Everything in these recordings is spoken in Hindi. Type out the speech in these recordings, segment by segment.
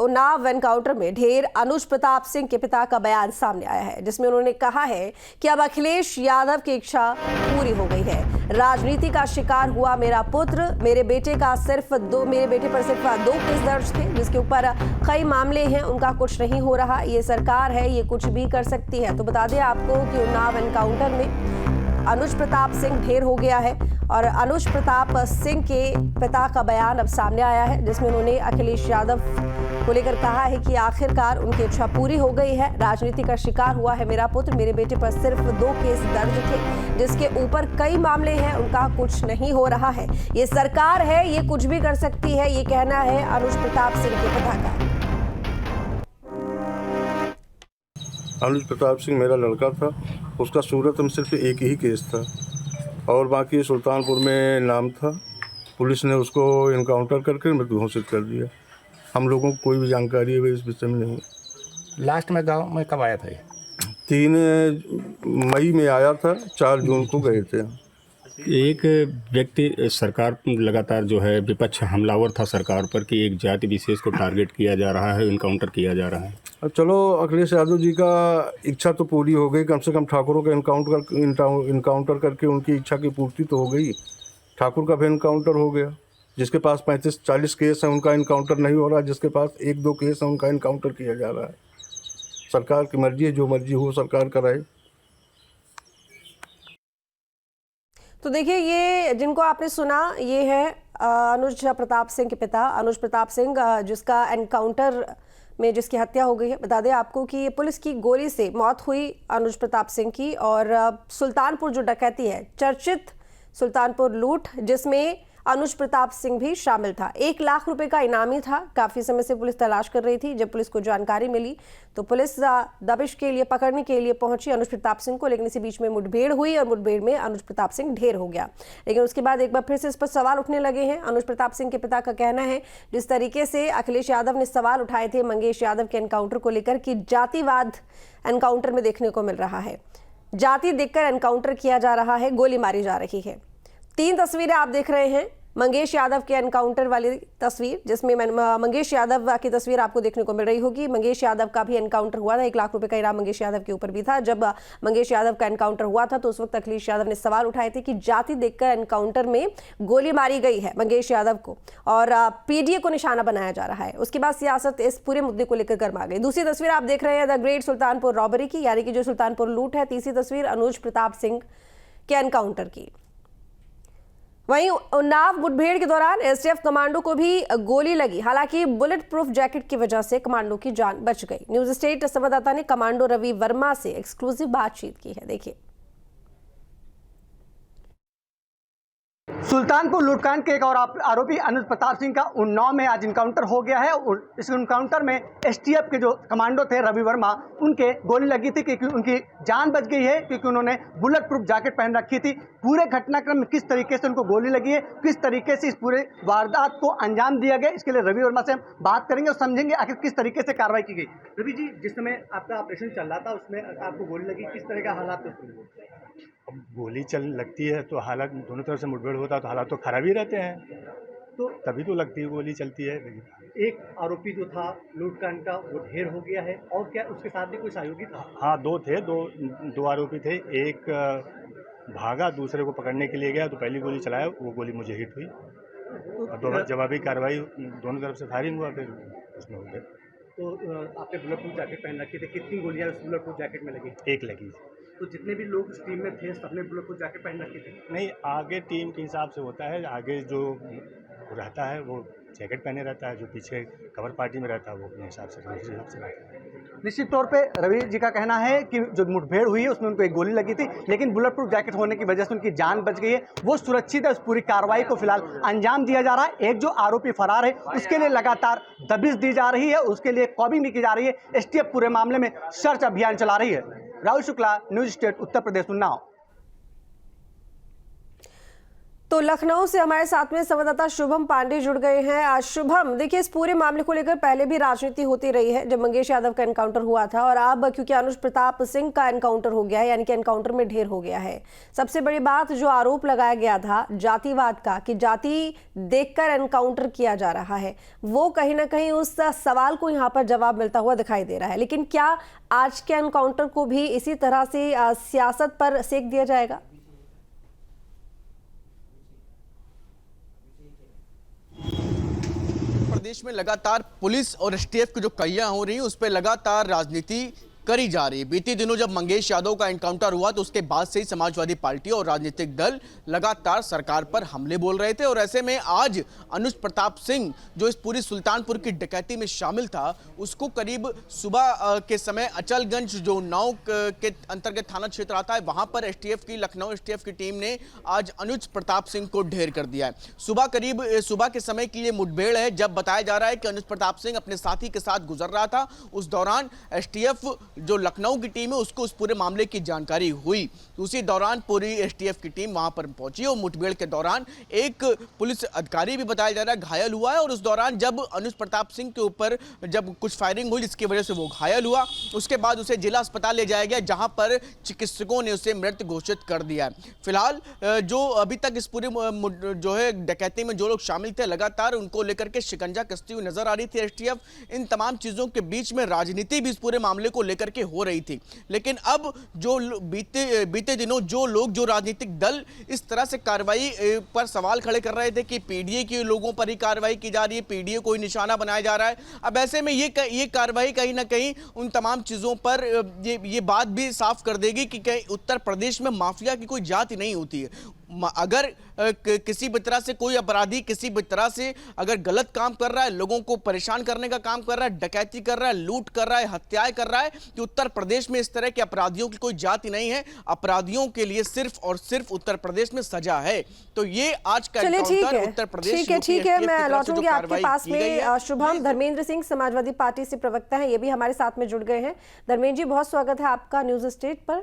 उन्नाव एनकाउंटर में ढेर अनुज प्रताप सिंह के पिता का बयान सामने आया है, जिसमें उन्होंने कहा है कि अब अखिलेश यादव की इच्छा पूरी हो गई है। राजनीति का शिकार हुआ मेरा पुत्र, मेरे बेटे पर सिर्फ 2 केस दर्ज थे, जिसके ऊपर कई मामले हैं, उनका कुछ नहीं हो रहा। ये सरकार है, ये कुछ भी कर सकती है। तो बता दें आपको कि उन्नाव एनकाउंटर में अनुज प्रताप सिंह ढेर हो गया है और अनुज प्रताप सिंह के पिता का बयान अब सामने आया है, जिसमें उन्होंने अखिलेश यादव को लेकर कहा है कि आखिरकार उनकी इच्छा पूरी हो गई है। राजनीति का शिकार हुआ है मेरा पुत्र, मेरे बेटे पर सिर्फ 2 केस दर्ज थे, जिसके ऊपर कई मामले हैं, उनका कुछ नहीं हो रहा है। ये सरकार है, ये कुछ भी कर सकती है, ये कहना है अनुज प्रताप सिंह के पिता का। अनुज प्रताप सिंह मेरा लड़का था, उसका सूरत में सिर्फ एक ही केस था और बाकी सुल्तानपुर में नाम था। पुलिस ने उसको इनकाउंटर करके मृत्यु घोषित कर दिया। हम लोगों को कोई भी जानकारी है इस विषय में नहीं। लास्ट में गांव में कब आया था? 3 मई में आया था, 4 जून को गए थे। एक व्यक्ति सरकार लगातार जो है विपक्ष हमलावर था सरकार पर कि एक जाति विशेष को टारगेट किया जा रहा है, इनकाउंटर किया जा रहा है। अब चलो अखिलेश यादव जी का इच्छा तो पूरी हो गई, कम से कम ठाकुरों का इनकाउंटर करके उनकी इच्छा की पूर्ति तो हो गई। ठाकुर का भी इनकाउंटर हो गया। जिसके पास 35-40 केस हैं उनका इनकाउंटर नहीं हो रहा, जिसके पास 1-2 केस हैं उनका इनकाउंटर किया जा रहा है। सरकार की मर्जी है, जो मर्जी हो सरकार कराए। तो देखिए, ये जिनको आपने सुना, ये है अनुज प्रताप सिंह के पिता अनुज प्रताप सिंह, जिसका एनकाउंटर में जिसकी हत्या हो गई है। बता दें आपको कि पुलिस की गोली से मौत हुई अनुज प्रताप सिंह की। और सुल्तानपुर जो डकैती है, चर्चित सुल्तानपुर लूट, जिसमें अनुज प्रताप सिंह भी शामिल था। 1 लाख रुपए का इनामी था। काफी समय से पुलिस तलाश कर रही थी। जब पुलिस को जानकारी मिली तो पुलिस दबिश के लिए, पकड़ने के लिए पहुंची अनुज प्रताप सिंह को, लेकिन इसी बीच में मुठभेड़ हुई और मुठभेड़ में अनुज प्रताप सिंह ढेर हो गया। लेकिन उसके बाद एक बार फिर से इस पर सवाल उठने लगे हैं। अनुज प्रताप सिंह के पिता का कहना है, जिस तरीके से अखिलेश यादव ने सवाल उठाए थे मंगेश यादव के एनकाउंटर को लेकर कि जातिवाद एनकाउंटर में देखने को मिल रहा है, जाति देखकर एनकाउंटर किया जा रहा है, गोली मारी जा रही है। 3 तस्वीरें आप देख रहे हैं। मंगेश यादव के एनकाउंटर वाली तस्वीर, जिसमें मंगेश यादव की तस्वीर आपको देखने को मिल रही होगी। मंगेश यादव का भी एनकाउंटर हुआ था। 1 लाख रुपए का इनाम मंगेश यादव के ऊपर भी था। जब मंगेश यादव का एनकाउंटर हुआ था तो उस वक्त अखिलेश यादव ने सवाल उठाए थे कि जाति देखकर एनकाउंटर में गोली मारी गई है मंगेश यादव को और पीडीए को निशाना बनाया जा रहा है। उसके बाद सियासत इस पूरे मुद्दे को लेकर गर्मा गई। दूसरी तस्वीर आप देख रहे हैं द ग्रेट सुल्तानपुर रॉबरी की, यानी कि जो सुल्तानपुर लूट है। तीसरी तस्वीर अनुज प्रताप सिंह के एनकाउंटर की। वहीं उन्नाव मुठभेड़ के दौरान एसटीएफ कमांडो को भी गोली लगी। हालांकि बुलेट प्रूफ जैकेट की वजह से कमांडो की जान बच गई। न्यूज स्टेट संवाददाता ने कमांडो रवि वर्मा से एक्सक्लूसिव बातचीत की है, देखिए। सुल्तानपुर लूटकांड के एक और आरोपी अनुज प्रताप सिंह का उन्नाव में आज इनकाउंटर हो गया है। और इस इनकाउंटर में एसटीएफ के जो कमांडो थे रवि वर्मा, उनके गोली लगी थी क्योंकि उनकी जान बच गई है, क्योंकि उन्होंने बुलेट प्रूफ जैकेट पहन रखी थी। पूरे घटनाक्रम में किस तरीके से उनको गोली लगी है, किस तरीके से इस पूरे वारदात को अंजाम दिया गया, इसके लिए रवि वर्मा से हम बात करेंगे और समझेंगे आखिर किस तरीके से कार्रवाई की गई। रवि जी, जिस समय आपका ऑपरेशन चल रहा था उसमें आपको गोली लगी, किस तरह का हालात थे? गोली लगती है तो हालात दोनों तरफ से मुठभेड़ होता है तो हालात तो खराब ही रहते हैं, तो तभी तो लगती है, गोली चलती है। एक आरोपी जो था लूटकांड का वो ढेर हो गया है, और क्या उसके साथ भी कोई सहयोगी था? हाँ, 2 थे, दो आरोपी थे। एक भागा, दूसरे को पकड़ने के लिए गया तो पहली गोली चलाया, वो गोली मुझे हिट हुई और जवाबी कार्रवाई दोनों तरफ से फायरिंग हुआ, फिर उसमें हो गया। तो आपने बुलेट प्रूफ जैकेट पहन रखी थी, कितनी गोलियां उस बुलेट प्रूफ जैकेट में लगी? 1 लगी। तो जितने भी लोग उस टीम में थे सबने बुलेट प्रूफ जैकेट पहन रखी थी? नहीं, आगे टीम के हिसाब से होता है, आगे जो रहता है वो जैकेट पहने रहता है, जो पीछे कवर पार्टी में रहता है वो अपने हिसाब से रहता है। निश्चित तौर पे रवि जी का कहना है कि जो मुठभेड़ हुई है उसमें उनको एक गोली लगी थी, लेकिन बुलेट प्रूफ जैकेट होने की वजह से उनकी जान बच गई है, वो सुरक्षित है। उस पूरी कार्रवाई को फिलहाल अंजाम दिया जा रहा है। एक जो आरोपी फरार है उसके लिए लगातार दबिश दी जा रही है, उसके लिए कॉबिंग भी की जा रही है। एसटीएफ पूरे मामले में सर्च अभियान चला रही है। Rahul Shukla, news state, Uttar Pradesh, Unnao. तो लखनऊ से हमारे साथ में संवाददाता शुभम पांडे जुड़ गए हैं। आज शुभम, देखिए इस पूरे मामले को लेकर पहले भी राजनीति होती रही है, जब मंगेश यादव का एनकाउंटर हुआ था, और अब क्योंकि अनुज प्रताप सिंह का एनकाउंटर हो गया है, यानी कि एनकाउंटर में ढेर हो गया है। सबसे बड़ी बात जो आरोप लगाया गया था जातिवाद का, कि जाति देखकर एनकाउंटर किया जा रहा है, वो कहीं ना कहीं उस सवाल को यहाँ पर जवाब मिलता हुआ दिखाई दे रहा है। लेकिन क्या आज के एनकाउंटर को भी इसी तरह से सियासत पर सेक दिया जाएगा? प्रदेश में लगातार पुलिस और एसटीएफ की जो कहियां हो रही हैं उस पर लगातार राजनीति करी जा रही है। बीते दिनों जब मंगेश यादव का एनकाउंटर हुआ तो उसके बाद से ही समाजवादी पार्टी और राजनीतिक दल लगातार सरकार पर हमले बोल रहे थे, और ऐसे में आज अनुज प्रताप सिंह जो इस पूरी सुल्तानपुर की डकैती में शामिल था, उसको करीब सुबह के समय अचलगंज जो उन्नाव के अंतर्गत थाना क्षेत्र आता है, वहां पर एसटीएफ की, लखनऊ एसटीएफ की टीम ने आज अनुज प्रताप सिंह को ढेर कर दिया है। सुबह के समय की ये मुठभेड़ है, जब बताया जा रहा है कि अनुज प्रताप सिंह अपने साथी के साथ गुजर रहा था। उस दौरान एसटीएफ जो लखनऊ की टीम है उसको उस पूरे मामले की जानकारी हुई। उसी दौरान पूरी एसटीएफ की टीम वहां पर पहुंची और मुठभेड़ के दौरान एक पुलिस अधिकारी भी बताया जा रहा है घायल हुआ है, और उस दौरान जब अनुज प्रताप सिंह के ऊपर जब कुछ फायरिंग हुई जिसकी वजह से वो घायल हुआ, उसके बाद उसे जिला अस्पताल ले जाया गया, जहां पर चिकित्सकों ने उसे मृत घोषित कर दिया है। फिलहाल जो अभी तक इस पूरे जो है डकैती में जो लोग शामिल थे, लगातार उनको लेकर के शिकंजा कसती हुई नजर आ रही थी एसटीएफ। इन तमाम चीजों के बीच में राजनीति भी इस पूरे मामले को लेकर के हो रही थी। लेकिन अब जो बीते दिनों जो लोग, जो राजनीतिक दल इस तरह से कार्रवाई पर सवाल खड़े कर रहे थे कि पीडीए के लोगों पर ही कार्रवाई की जा रही है, पीडीए को ही निशाना बनाया जा रहा है, अब ऐसे में ये कार्रवाई कहीं ना कहीं उन तमाम चीजों पर ये बात भी साफ कर देगी कि कहीं उत्तर प्रदेश में माफिया की कोई जाति नहीं होती है। अगर किसी भी तरह से कोई अपराधी किसी भी तरह से अगर गलत काम कर रहा है, लोगों को परेशान करने का काम कर रहा है, डकैती कर रहा है, लूट कर रहा है, हत्याएं कर रहा है, कि उत्तर प्रदेश में इस तरह के अपराधियों की कोई जाति नहीं है। अपराधियों के लिए सिर्फ और सिर्फ उत्तर प्रदेश में सजा है। तो ये आज का एनकाउंटर उत्तर प्रदेश ठीक है, मैं लौटूंगी आपके पास में। शुभम, धर्मेंद्र सिंह समाजवादी पार्टी से प्रवक्ता है, ये भी हमारे साथ में जुड़ गए हैं। धर्मेंद्र जी, बहुत स्वागत है आपका न्यूज स्टेट पर।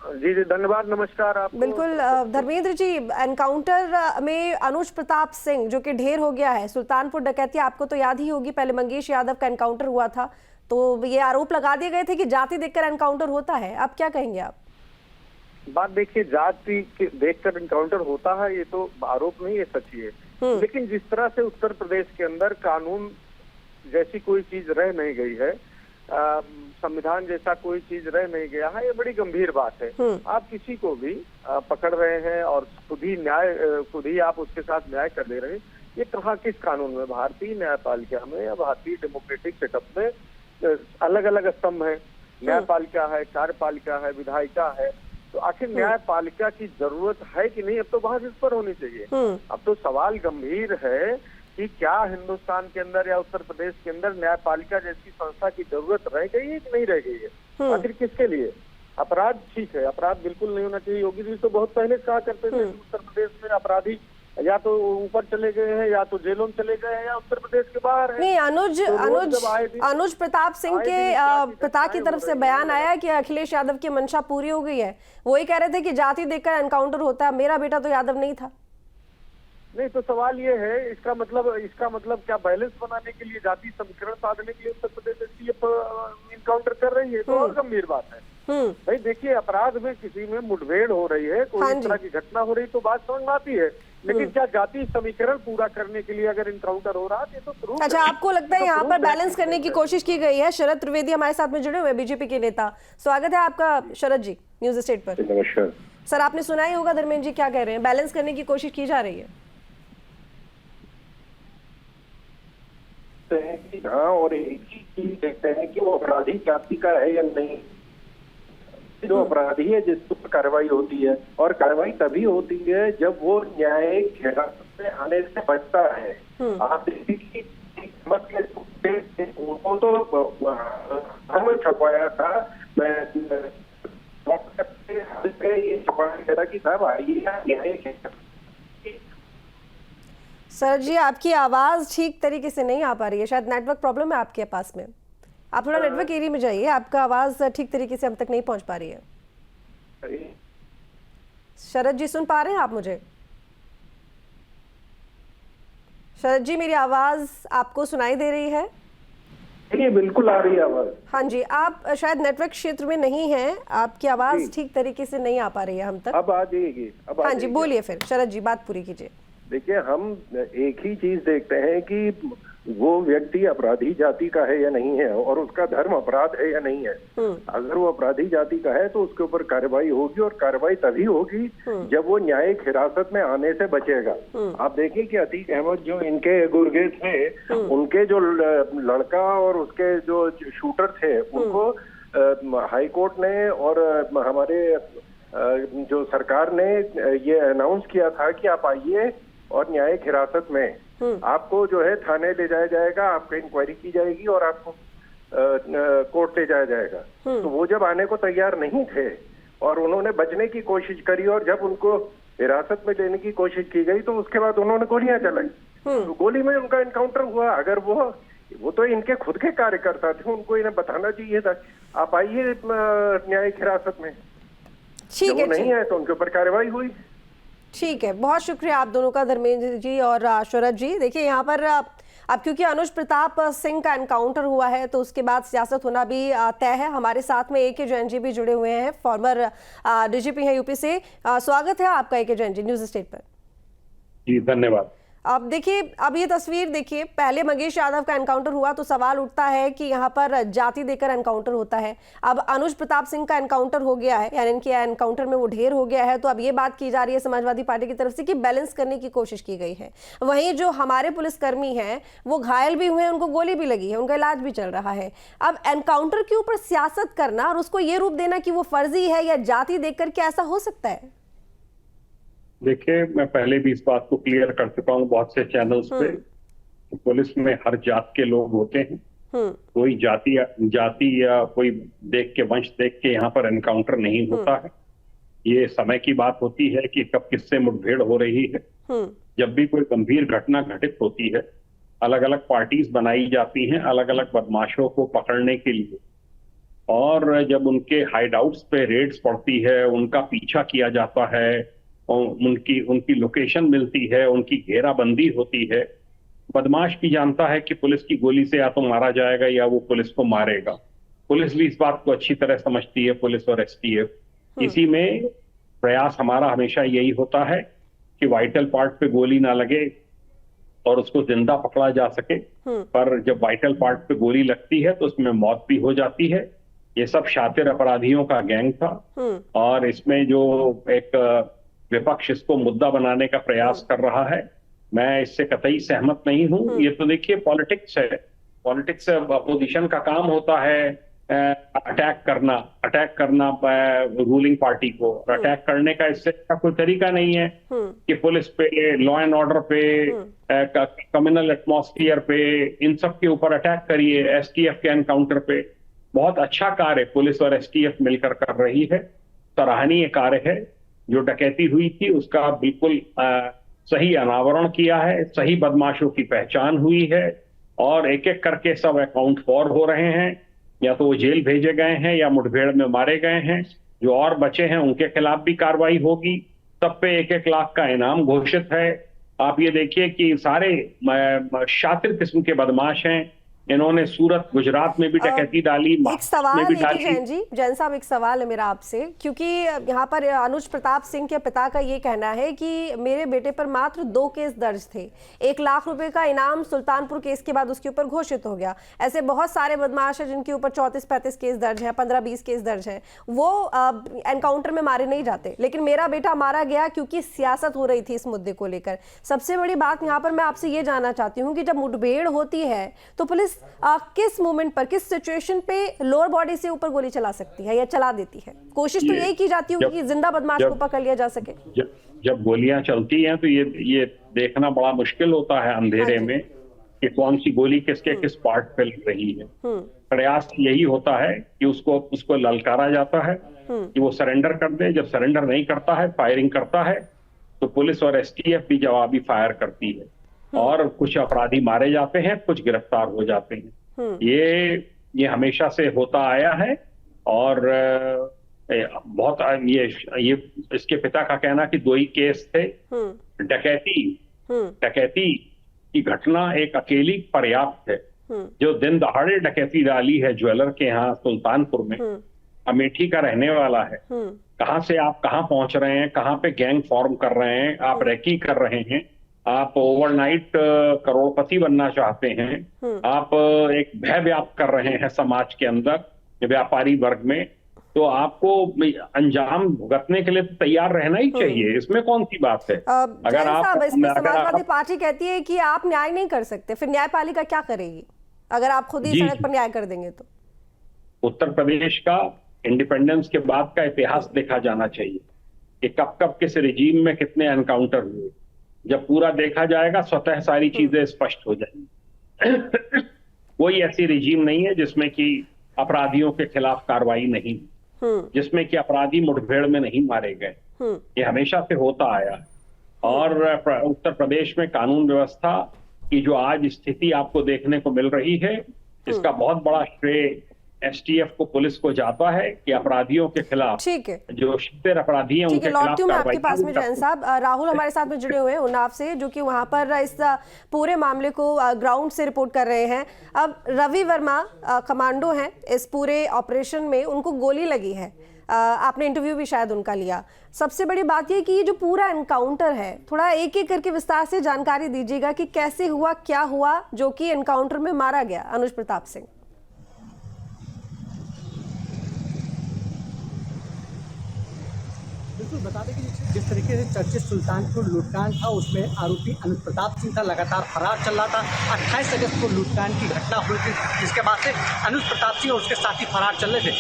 जी धन्यवाद, नमस्कार आपको। बिल्कुल धर्मेंद्र जी, एनकाउंटर में अनुज प्रताप सिंह जो कि ढेर हो गया है, सुल्तानपुर डकैती आपको तो याद ही होगी, पहले मंगेश यादव का एनकाउंटर हुआ था, तो ये आरोप लगा दिए गए थे कि जाति देखकर एनकाउंटर होता है। अब क्या कहेंगे आप? बात देखिए, जाति देखकर एनकाउंटर होता है ये तो आरोप नहीं है, सच ही है। लेकिन जिस तरह से उत्तर प्रदेश के अंदर कानून जैसी कोई चीज रह नहीं गई है, संविधान जैसा कोई चीज रह नहीं गया है, ये बड़ी गंभीर बात है। आप किसी को भी पकड़ रहे हैं और खुद ही आप उसके साथ न्याय कर ले रहे हैं, ये कहाँ किस कानून में? भारतीय न्यायपालिका में या भारतीय डेमोक्रेटिक सेटअप में अलग अलग स्तंभ है, न्यायपालिका है, कार्यपालिका है, विधायिका है। तो आखिर न्यायपालिका की जरूरत है कि नहीं? अब तो बहस इस पर होनी चाहिए। अब तो सवाल गंभीर है कि क्या हिंदुस्तान के अंदर या उत्तर प्रदेश के अंदर न्यायपालिका जैसी संस्था की जरूरत रह गई है कि नहीं रह गई है? आखिर किसके लिए? अपराध ठीक है, अपराध बिल्कुल नहीं होना चाहिए। योगी जी तो बहुत पहले कहा करते थे उत्तर प्रदेश में अपराधी या तो ऊपर चले गए हैं, या तो जेलों में चले गए हैं, या उत्तर प्रदेश के बाहर है। नहीं, अनुज प्रताप सिंह के पिता की तरफ से बयान आया कि अखिलेश यादव की मंशा पूरी हो गई है। वही कह रहे थे कि जाति देखकर एनकाउंटर होता है, मेरा बेटा तो यादव नहीं था। नहीं, तो सवाल ये है, इसका मतलब क्या बैलेंस बनाने के लिए, जाति समीकरण साधने के लिए उत्तर प्रदेश एसटीएफ इनकाउंटर कर रही है? तो और गंभीर बात है भाई। देखिए, अपराध में किसी में मुठभेड़ हो रही है, कोई इस तरह की घटना हो रही, तो बात समझ में आती है। लेकिन क्या जाति समीकरण पूरा करने के लिए अगर इनकाउंटर हो रहा है तो अच्छा, आपको लगता है यहाँ पर बैलेंस करने की कोशिश की गई है? शरद त्रिवेदी हमारे साथ में जुड़े हुए, बीजेपी के नेता। स्वागत है आपका शरद जी न्यूज स्टेट पर। नमस्कार सर, आपने सुना ही होगा धर्मेंद्र जी क्या कह रहे हैं, बैलेंस करने की कोशिश की जा रही है। हाँ, और एक ही चीज देखते हैं कि वो अपराधी जाति का है या नहीं। जो अपराधी है जिस पर कार्रवाई होती है, और कार्रवाई तभी होती है जब वो न्यायिक हिरासत में आने से बचता है। आप देखिए, उनको तो छपवाया था, मैं ये छपवाया था कि साहब आइए न्यायिक। सर जी, आपकी आवाज ठीक तरीके से नहीं आ पा रही है, शायद नेटवर्क प्रॉब्लम है आपके पास में। आप थोड़ा नेटवर्क एरिया में जाइए, आपका आवाज ठीक तरीके से हम तक नहीं पहुंच पा रही है। शरद जी, सुन पा रहे हैं आप मुझे? शरद जी, मेरी आवाज आपको सुनाई दे रही है? ये बिल्कुल आ रही है आवाज। हाँ जी, आप शायद नेटवर्क क्षेत्र में नहीं हैं, आपकी आवाज ठीक तरीके से नहीं आ पा रही है हम तक। अब आ जाएगी, अब हाँ जी, बोलिए फिर शरद जी, बात पूरी कीजिए। देखिए, हम एक ही चीज देखते हैं कि वो व्यक्ति अपराधी जाति का है या नहीं है, और उसका धर्म अपराध है या नहीं है। अगर वो अपराधी जाति का है तो उसके ऊपर कार्रवाई होगी, और कार्रवाई तभी होगी जब वो न्यायिक हिरासत में आने से बचेगा। आप देखिए कि अतीक अहमद जो इनके गुर्गे थे, उनके जो लड़का और उसके जो शूटर थे, उनको हाई कोर्ट ने और हमारे जो सरकार ने ये अनाउंस किया था कि आप आइए और न्यायिक हिरासत में आपको जो है थाने ले जाया जाएगा, आपकी इंक्वायरी की जाएगी और आपको कोर्ट ले जाया जाएगा। तो वो जब आने को तैयार नहीं थे और उन्होंने बचने की कोशिश करी, और जब उनको हिरासत में लेने की कोशिश की गई तो उसके बाद उन्होंने गोलियां चलाई। तो गोली में उनका एनकाउंटर हुआ। अगर वो तो इनके खुद के कार्यकर्ता थे, उनको इन्हें बताना चाहिए था आप आइए न्यायिक हिरासत में। ठीक है, नहीं है तो उनके ऊपर कार्रवाई हुई। ठीक है, बहुत शुक्रिया आप दोनों का, धर्मेंद्र जी और शरद जी। देखिए, यहाँ पर अब क्योंकि अनुज प्रताप सिंह का एनकाउंटर हुआ है तो उसके बाद सियासत होना भी तय है। हमारे साथ में AK जैन जी भी जुड़े हुए हैं, फॉर्मर DGP हैं यूपी से। स्वागत है आपका AK Jain ji news state पर। जी धन्यवाद। अब देखिए, अब ये तस्वीर देखिए, पहले मंगेश यादव का एनकाउंटर हुआ तो सवाल उठता है कि यहाँ पर जाति देकर एनकाउंटर होता है। अब अनुज प्रताप सिंह का एनकाउंटर हो गया है, यानी इनके एनकाउंटर में वो ढेर हो गया है। तो अब ये बात की जा रही है समाजवादी पार्टी की तरफ से कि बैलेंस करने की कोशिश की गई है। वहीं जो हमारे पुलिसकर्मी हैं वो घायल भी हुए हैं, उनको गोली भी लगी है, उनका इलाज भी चल रहा है। अब एनकाउंटर के ऊपर सियासत करना और उसको ये रूप देना कि वो फर्जी है या जाति देखकर, क्या ऐसा हो सकता है? देखिए, मैं पहले भी इस बात को क्लियर कर चुका हूँ बहुत से चैनल्स पे, पुलिस में हर जात के लोग होते हैं। कोई जाति या कोई देख के वंश देख के यहाँ पर एनकाउंटर नहीं होता है। ये समय की बात होती है कि कब किससे मुठभेड़ हो रही है। जब भी कोई गंभीर घटना घटित होती है, अलग अलग पार्टीज बनाई जाती हैं अलग अलग बदमाशों को पकड़ने के लिए, और जब उनके हाइडआउट्स पे रेड्स पड़ती है, उनका पीछा किया जाता है, उनकी लोकेशन मिलती है, उनकी घेराबंदी होती है। बदमाश भी जानता है कि पुलिस की गोली से या तो मारा जाएगा या वो पुलिस को मारेगा। पुलिस भी इस बात को अच्छी तरह समझती है, पुलिस और STF। इसी में प्रयास हमारा हमेशा यही होता है कि वाइटल पार्ट पे गोली ना लगे और उसको जिंदा पकड़ा जा सके। पर जब वाइटल पार्ट पे गोली लगती है तो उसमें मौत भी हो जाती है। ये सब शातिर अपराधियों का गैंग था, और इसमें जो एक विपक्ष इसको मुद्दा बनाने का प्रयास कर रहा है, मैं इससे कतई सहमत नहीं हूं। ये तो देखिए पॉलिटिक्स है, पॉलिटिक्स अपोजिशन का काम होता है अटैक करना रूलिंग पार्टी को। अटैक करने का इससे कोई तरीका नहीं है कि पुलिस पे, लॉ एंड ऑर्डर पे, कम्युनल एटमॉस्फियर पे, इन सब के ऊपर अटैक करिए। STF के एनकाउंटर पे बहुत अच्छा कार्य पुलिस और STF मिलकर कर रही है, सराहनीय कार्य है। जो डकैती हुई थी उसका बिल्कुल सही अनावरण किया है, सही बदमाशों की पहचान हुई है, और एक एक करके सब अकाउंट फॉर हो रहे हैं। या तो वो जेल भेजे गए हैं या मुठभेड़ में मारे गए हैं। जो और बचे हैं उनके खिलाफ भी कार्रवाई होगी। सब पे 1-1 लाख का इनाम घोषित है। आप ये देखिए कि सारे शातिर किस्म के बदमाश हैं। इन्होंने सूरत, गुजरात में भी डकैती डाली, एक सवाल है जैन जी, जैन साहब, एक सवाल है मेरा आपसे, क्योंकि यहाँ पर अनुज प्रताप सिंह के पिता का ये कहना है कि मेरे बेटे पर मात्र 2 केस दर्ज थे, 1 लाख रुपए का इनाम सुल्तानपुर केस के बाद उसके ऊपर घोषित हो गया। ऐसे बहुत सारे बदमाश हैं जिनके ऊपर 34-35 केस दर्ज है, 15-20 केस दर्ज है, वो एनकाउंटर में मारे नहीं जाते, लेकिन मेरा बेटा मारा गया क्योंकि सियासत हो रही थी इस मुद्दे को लेकर। सबसे बड़ी बात यहाँ पर मैं आपसे ये जानना चाहती हूँ कि जब मुठभेड़ होती है तो पुलिस किस मोमेंट पर, किस सिचुएशन पे लोअर बॉडी से ऊपर गोली चला सकती है या चला देती है? कोशिश तो यही की जाती होगी कि जिंदा बदमाश को पकड़ लिया जा सके। जब गोलियां चलती हैं तो ये देखना बड़ा मुश्किल होता है अंधेरे में कि कौन सी गोली किसके किस पार्ट पे लग रही है। प्रयास यही होता है कि उसको ललकारा जाता है कि वो सरेंडर कर दे। जब सरेंडर नहीं करता है, फायरिंग करता है, तो पुलिस और STF भी जवाबी फायर करती है, और कुछ अपराधी मारे जाते हैं, कुछ गिरफ्तार हो जाते हैं। ये हमेशा से होता आया है। और बहुत ये इसके पिता का कहना कि 2 ही केस थे, डकैती की घटना एक अकेली पर्याप्त है। जो दिन दहाड़े डकैती डाली है ज्वेलर के यहाँ सुल्तानपुर में, अमेठी का रहने वाला है, कहाँ से आप कहाँ पहुंच रहे हैं, कहाँ पे गैंग फॉर्म कर रहे हैं, आप रैकी कर रहे हैं, आप ओवरनाइट करोड़पति बनना चाहते हैं, आप एक भय व्याप्त कर रहे हैं समाज के अंदर व्यापारी वर्ग में, तो आपको अंजाम भुगतने के लिए तो तैयार रहना ही चाहिए। इसमें कौन सी बात है? अगर आप समाजवादी पार्टी कहती है कि आप न्याय नहीं कर सकते, फिर न्यायपालिका क्या करेगी अगर आप खुद ही सड़क पर न्याय कर देंगे तो? उत्तर प्रदेश का इंडिपेंडेंस के बाद का इतिहास देखा जाना चाहिए कि कब कब किस रिजीम में कितने एनकाउंटर हुए। जब पूरा देखा जाएगा स्वतः सारी चीजें स्पष्ट हो जाएंगी। कोई ऐसी रिजीम नहीं है जिसमें कि अपराधियों के खिलाफ कार्रवाई नहीं, जिसमें कि अपराधी मुठभेड़ में नहीं मारे गए। ये हमेशा से होता आया है। और उत्तर प्रदेश में कानून व्यवस्था की जो आज स्थिति आपको देखने को मिल रही है, इसका बहुत बड़ा श्रेय एसटीएफ को, पुलिस को जाता है कि अपराधियों के खिलाफ, ठीक है, जो शिथिल अपराधी हैं उनके खिलाफ लौटती हूँ मैं आपके पास में जैन साहब। राहुल हमारे साथ में जुड़े हुए हैं उन्नाव से, जो कि वहां पर इस पूरे मामले को ग्राउंड से रिपोर्ट कर रहे हैं। अब रवि वर्मा कमांडो हैं इस पूरे ऑपरेशन में, उनको गोली लगी है, आपने इंटरव्यू भी शायद उनका लिया। सबसे बड़ी बात ये कि ये जो पूरा एनकाउंटर है, थोड़ा एक एक करके विस्तार से जानकारी दीजिएगा कि कैसे हुआ, क्या हुआ, जो कि एनकाउंटर में मारा गया अनुज प्रताप सिंह। बता दें कि जिस तरीके से चर्चित सुल्तानपुर लूटकांड था, उसमें आरोपी अनुज प्रताप सिंह था, लगातार फरार चल रहा था। 28 अगस्त को लूटकांड की घटना हुई थी, जिसके बाद से अनुज प्रताप सिंह और उसके साथी फरार चल रहे थे।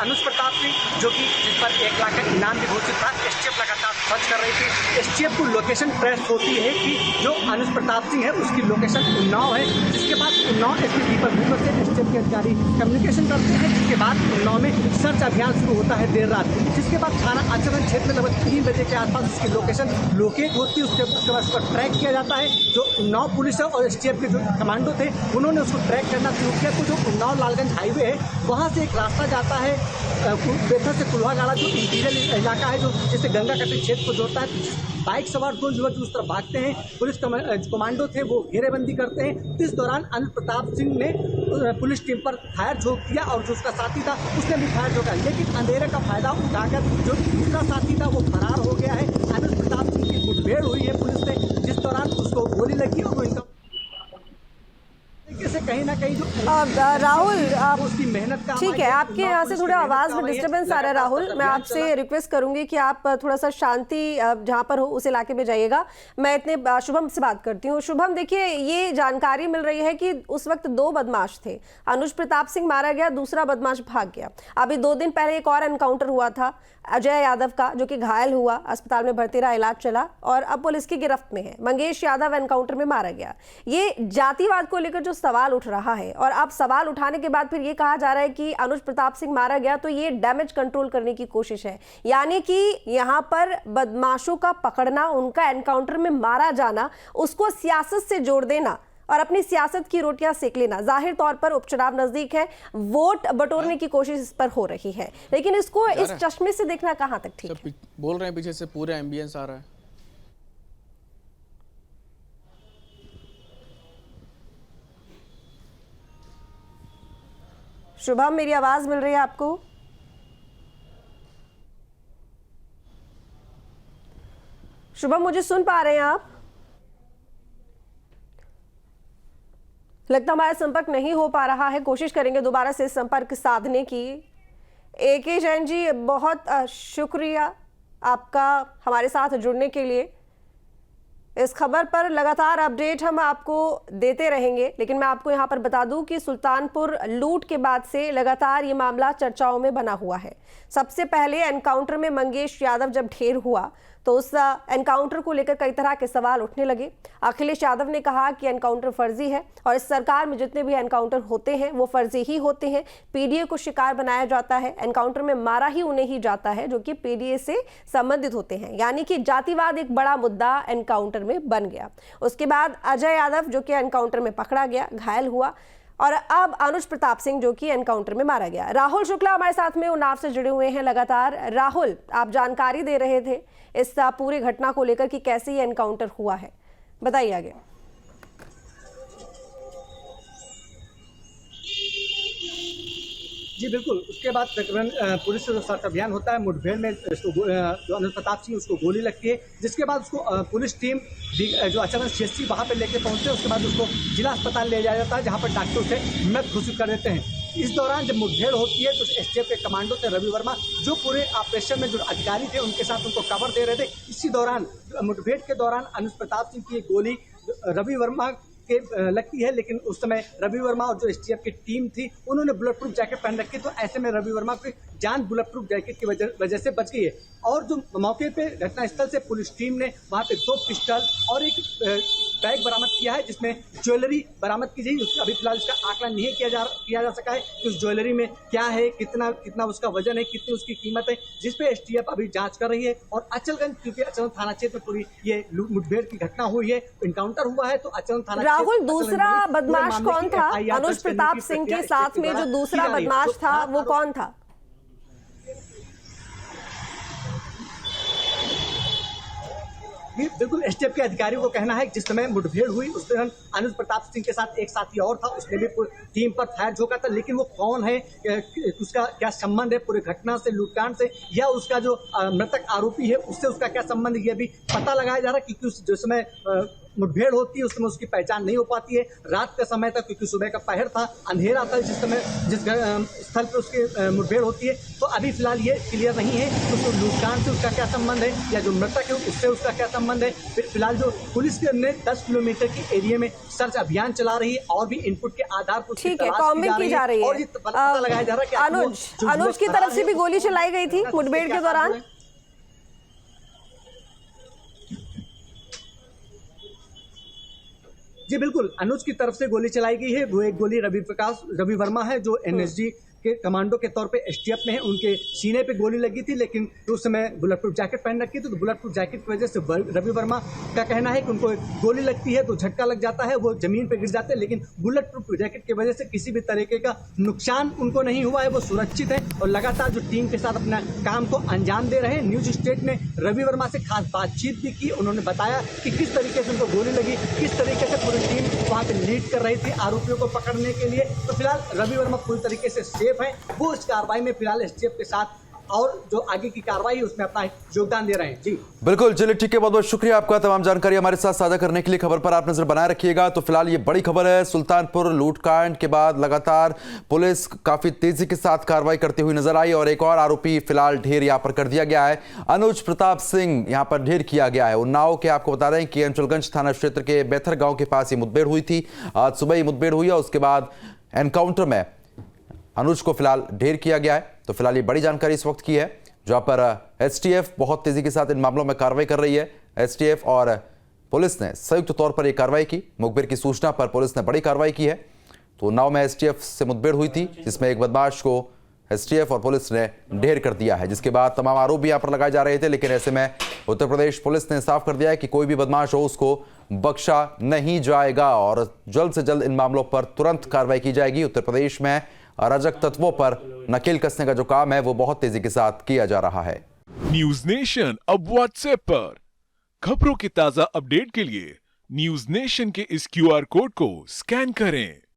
अनुज प्रताप सिंह जो कि जिस पर 1 लाख का इनाम भी घोषित था, एसटीएफ लगातार सर्च कर रही थी। एसटीएफ को लोकेशन ट्रेस होती है कि जो अनुज प्रताप सिंह है उसकी लोकेशन उन्नाव है, जिसके बाद उन्नाव एसपी दीपक भूकर से एसटीएफ के अधिकारी कम्युनिकेशन करते हैं, जिसके बाद उन्नाव में सर्च अभियान शुरू होता है देर रात, जिसके बाद थाना आचरण क्षेत्र में लगभग 3 बजे के आसपास उसकी लोकेशन लोकेट होती है। उसके बाद उसको ट्रैक किया जाता है। जो उन्नाव पुलिस है और एसटीएफ के जो कमांडो थे, उन्होंने उसको ट्रैक करना शुरू किया। तो जो उन्नाव लालगंज हाईवे है, वहाँ से एक रास्ता जाता है बेथर से कुल्हागाड़ा, जो इंटीरियर इलाका है, जो जिससे गंगा कटी क्षेत्र को जोड़ता है। बाइक सवार 2 युवक उस तरफ भागते हैं, पुलिस कमांडो थे वो घेरेबंदी करते हैं। इस दौरान अनुज प्रताप सिंह ने पुलिस टीम पर फायर झोंक दिया और जो उसका साथी था उसने भी फायर झोंका, लेकिन अंधेरे का फायदा उठाकर जो दूसरा साथी था वो फरार हो गया है। अनुज प्रताप सिंह की मुठभेड़ हुई है पुलिस से, जिस दौरान उसको गोली लगी और वो इनका से कहीं ना कहीं जो राहुल उसकी मेहनत का, ठीक है, आपके यहाँ से थोड़ा आवाज में डिस्टर्बेंस आ रहा है। राहुल, मैं आपसे रिक्वेस्ट करूंगी कि आप थोड़ा सा शांति जहां पर हो उस इलाके में जाइएगा। मैं इतने शुभम से बात करती हूँ। शुभम, देखिए, ये जानकारी मिल रही है कि उस वक्त 2 बदमाश थे, अनुज प्रताप सिंह मारा गया, दूसरा बदमाश भाग गया। अभी 2 दिन पहले एक और एनकाउंटर हुआ था अजय यादव का, जो कि घायल हुआ, अस्पताल में भर्ती रहा, इलाज चला और अब पुलिस की गिरफ्त में है। मंगेश यादव एनकाउंटर में मारा गया। ये जातिवाद को लेकर जो सवाल उठ रहा है, और अब सवाल उठाने के बाद फिर ये कहा जा रहा है कि अनुज प्रताप सिंह मारा गया, तो ये डैमेज कंट्रोल करने की कोशिश है, यानी कि यहाँ पर बदमाशों का पकड़ना, उनका एनकाउंटर में मारा जाना, उसको सियासत से जोड़ देना और अपनी सियासत की रोटियां सेक लेना। जाहिर तौर पर उपचुनाव नजदीक है, वोट बटोरने की कोशिश इस पर हो रही है, लेकिन इसको इस चश्मे से देखना कहां तक ठीक है? बोल रहे हैं पीछे से पूरा एम्बियंस आ रहा है। शुभम, मेरी आवाज मिल रही है आपको? शुभम, मुझे सुन पा रहे हैं आप? लगता हमारा संपर्क नहीं हो पा रहा है, कोशिश करेंगे दोबारा से संपर्क साधने की। AK जैन जी, बहुत शुक्रिया आपका हमारे साथ जुड़ने के लिए। इस खबर पर लगातार अपडेट हम आपको देते रहेंगे, लेकिन मैं आपको यहां पर बता दूं कि सुल्तानपुर लूट के बाद से लगातार ये मामला चर्चाओं में बना हुआ है। सबसे पहले एनकाउंटर में मंगेश यादव जब ढेर हुआ तो उस एनकाउंटर को लेकर कई तरह के सवाल उठने लगे। अखिलेश यादव ने कहा कि एनकाउंटर फर्जी है और इस सरकार में जितने भी एनकाउंटर होते हैं वो फर्जी ही होते हैं। पीडीए को शिकार बनाया जाता है, एनकाउंटर में मारा ही उन्हें ही जाता है जो कि पीडीए से संबंधित होते हैं, यानी कि जातिवाद एक बड़ा मुद्दा एनकाउंटर में बन गया। उसके बाद अजय यादव जो कि एनकाउंटर में पकड़ा गया, घायल हुआ, और अब अनुज प्रताप सिंह जो कि एनकाउंटर में मारा गया। राहुल शुक्ला हमारे साथ में उन्नाव से जुड़े हुए हैं लगातार। राहुल, आप जानकारी दे रहे थे इस पूरी घटना को लेकर कि कैसे ये एनकाउंटर हुआ है, बताइए आगे। जी बिल्कुल, उसके बाद तकरीबन पुलिस से जो सर्च अभियान होता है, मुठभेड़ में इसको जो अनुज प्रताप सिंह उसको गोली लगती है, जिसके बाद उसको पुलिस टीम जो अचानक सीएससी वहाँ पे लेके पहुँचते हैं। उसके बाद उसको जिला अस्पताल ले जाया जाता है, जहाँ पर डॉक्टर उसे मृत घोषित कर देते हैं। इस दौरान जब मुठभेड़ होती है तो एसटीएफ के कमांडो थे रवि वर्मा, जो पूरे ऑपरेशन में जो अधिकारी थे उनके साथ उनको कवर दे रहे थे। इसी दौरान मुठभेड़ के दौरान अनुज प्रताप सिंह की एक गोली रवि वर्मा के लगती है, लेकिन उस समय रवि वर्मा और जो एसटीएफ की टीम थी उन्होंने बुलेट प्रूफ जैकेट पहन रखी, तो ऐसे में रवि वर्मा की जान बुलेट प्रूफ जैकेट की वजह से बच गई है। और जो मौके पे घटनास्थल से पुलिस टीम ने वहाँ पे 2 पिस्टल और एक बैग बरामद किया है, जिसमें ज्वेलरी बरामद की गई। अभी फिलहाल इसका आकलन नहीं किया जा सका है कि उस ज्वेलरी में क्या है, कितना उसका वजन है, कितनी उसकी कीमत है, जिस पे एसटीएफ अभी जांच कर रही है। और अचलगंज, क्योंकि अचलगंज थाना क्षेत्र में पूरी ये मुठभेड़ की घटना हुई है, इनकाउंटर हुआ है, तो अचलगंज थाना राहुल, दूसरा बदमाश कौन था? अनुज प्रताप सिंह के साथ में जो दूसरा बदमाश था वो कौन था? बिल्कुल, एसटीएफ के अधिकारियों को कहना है कि जिस समय मुठभेड़ हुई उस दौरान अनुज प्रताप सिंह के साथ एक साथी और था, उसने भी टीम पर फायर झोंका था, लेकिन वो कौन है, उसका क्या संबंध है पूरी घटना से, लूटकांड से, या उसका जो मृतक आरोपी है उससे उसका क्या संबंध है, ये भी पता लगाया जा रहा है। क्योंकि जिस समय मुठभेड़ होती है उस समय उसकी पहचान नहीं हो पाती है। रात का समय था, क्योंकि सुबह का पहर था, अंधेरा था जिस स्थल पर उसकी मुठभेड़ होती है। तो अभी फिलहाल ये क्लियर नहीं है कि उसको लूटकांड से उसका क्या संबंध है, या जो मृतक है उससे उसका क्या संबंध है। फिलहाल जो पुलिस ने 10 किलोमीटर के एरिया में सर्च अभियान चला रही है, और भी इनपुट के आधार पर ठीक है, कॉम्बिंग की जा रही है। और ये पता लगाया जा रहा है कि अनुज की तरफ से भी गोली चलाई गई थी मुठभेड़ के दौरान। जी बिल्कुल, अनुज की तरफ से गोली चलाई गई है। वो एक गोली रवि वर्मा है, जो एनएसजी के कमांडो के तौर पे एसटीएफ में है, उनके सीने पे गोली लगी थी, लेकिन उस समय बुलेट प्रूफ जैकेट पहन रखी थी। तो बुलेट प्रूफ जैकेट की वजह से रवि वर्मा का कहना है कि उनको गोली लगती है तो झटका लग जाता है, वो जमीन पे गिर जाते हैं, लेकिन बुलेट प्रूफ जैकेट की वजह से किसी भी तरीके का नुकसान उनको नहीं हुआ है, वो सुरक्षित है और लगातार जो टीम के साथ अपना काम को अंजाम दे रहे हैं। न्यूज स्टेट ने रवि वर्मा से खास बातचीत भी की, उन्होंने बताया कि किस तरीके से उनको गोली लगी, किस तरीके से पूरी टीम वहाँ पे लीड कर रही थी आरोपियों को पकड़ने के लिए। तो फिलहाल रवि वर्मा पूरी तरीके से सेफ है, वो इस कार्रवाई में फिलहाल एसटीएफ के साथ और जो आगे की कार्रवाई उसमें अपना योगदान दे रहे हैं। जी बिल्कुल, चलिए ठीक है, बहुत बहुत शुक्रिया आपका तमाम जानकारी हमारे साथ साझा करने के लिए। खबर पर आप नजर बनाए रखिएगा। तो फिलहाल ये बड़ी खबर है, सुल्तानपुर लूटकांड के बाद लगातार पुलिस काफी तेजी के साथ कार्रवाई करती हुई नजर आई, और एक और आरोपी फिलहाल ढेर यहां पर कर दिया गया है। अनुज प्रताप सिंह यहां पर ढेर किया गया है। उन्नाव के आपको बता दें कि अंचलगंज थाना क्षेत्र के बेथर गांव के पास ये मुठभेड़ हुई थी। आज सुबह ही मुठभेड़ हुई और उसके बाद एनकाउंटर में अनुज को फिलहाल ढेर किया गया है। तो फिलहाल ये बड़ी जानकारी इस वक्त की है, जहां पर एसटीएफ बहुत तेजी के साथ इन मामलों में कार्रवाई कर रही है। एसटीएफ और पुलिस ने संयुक्त तौर पर यह कार्रवाई की। मुखबिर की सूचना पर पुलिस ने बड़ी कार्रवाई की है। तो उन्नाव में एसटीएफ से मुठभेड़ हुई थी, जिसमें एक बदमाश को एसटीएफ और पुलिस ने ढेर कर दिया है, जिसके बाद तमाम आरोप भी यहां पर लगाए जा रहे थे। लेकिन ऐसे में उत्तर प्रदेश पुलिस ने साफ कर दिया है कि कोई भी बदमाश हो उसको बख्शा नहीं जाएगा और जल्द से जल्द इन मामलों पर तुरंत कार्रवाई की जाएगी। उत्तर प्रदेश में अराजक तत्वों पर नकेल कसने का जो काम है वो बहुत तेजी के साथ किया जा रहा है। न्यूज नेशन अब व्हाट्सएप पर खबरों के ताजा अपडेट के लिए न्यूज नेशन के इस क्यूआर कोड को स्कैन करें।